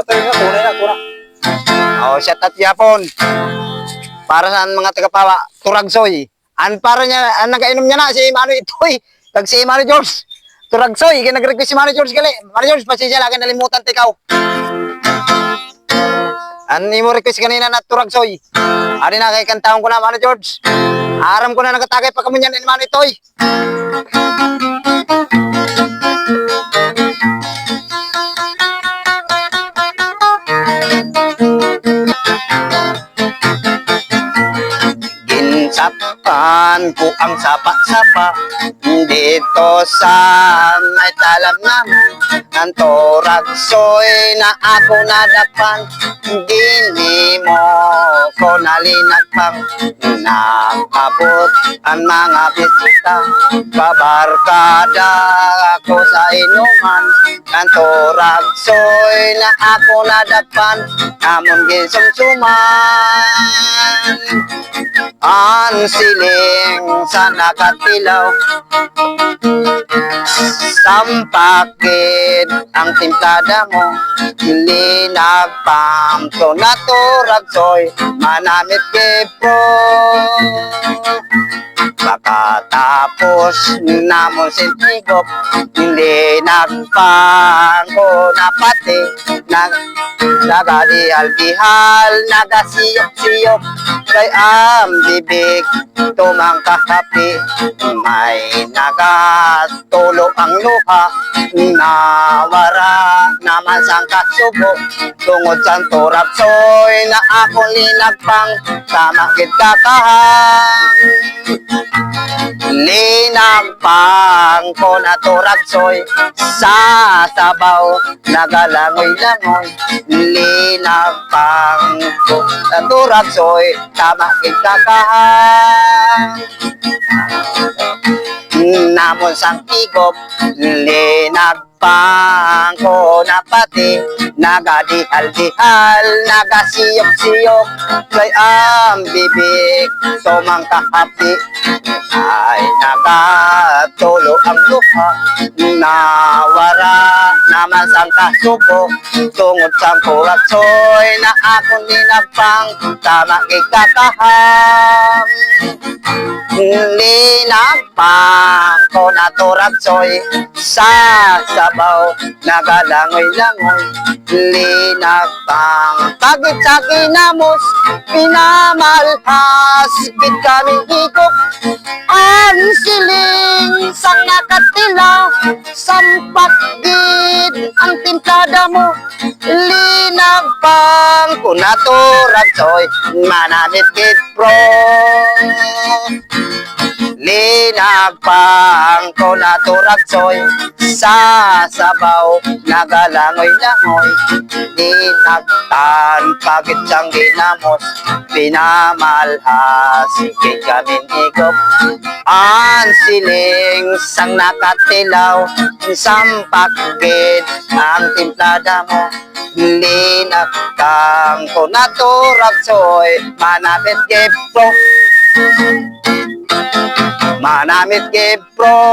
Patuloy na, tunay na, tunay. Oh, shout out yapon. Para sa mga tagapawa, Turagsoy. Para niya, nagainom niya na si Mano Itoy. Tag si Mano George. Turagsoy, kaya nag-request si Mano George gali. Mano George, pasensya lang, nalimutan tikaw. Mo request kanina na Turagsoy. Ari na kay kantaon ko na, Mano George. Aram ko na nagatagay pa kamo niyan ni Mano Itoy. Ginsapan ko ang sapa-sapa dito sa may talam naman ng Turagsoy na ako nadapan. Dini mo ko nalinagpang nakabot ang mga bisita. Kabarkada ako sa inuman ng Turagsoy na ako nadapan. Namon gisumsuman ang siling sa nakatilaw. Sampakit ang timplada mo, linagpam to na Turagsoy, manamit kipro. Pagkatapos namon sintigop, linagpam ko na pati, nagadihal-dihal, nagasiyok-siyok, kay ang bibig tumang kahapi. May nagatulo ang luha, nawara naman sang kasubo. Tungod sa Turagsoy na ako linagpang, tamakit kakahang. Linagpang ko na Turagsoy, sa sabaw nagalangoy-langoy. Linagpang ko na Turagsoy, tamakit kakahang. Namon sang igop, linagpang ko na pati, nagadihal-dihal, nagasiyok-siyok, kay ang bibig tumang kahapi. Ay nagatulo ang luha, nawara naman sang kasubo. Tungod sang Turagsoy na akong linagpang, tamakit kakahang. Linagpang ko na Turagsoy, sa sabaw nagalangoy-langoy. Linagpang pagit sa kinamos, pinamalhas gid kaming ikop. Ang siling sang nakatilaw, sampak gid ang timplada mo. Linagpang ko na Turagsoy, manamit gid pro. Linagpang ko na Turagsoy, sa sabaw nagalangoy-langoy. Linagtan pagit sang ginamos, pinamalhas ikit kaming igop. Ang siling sang nakatilaw, sampak gid ang timplada mo. Linagtang ko na Turagsoy, manamit gid pro. Manamit gid pro.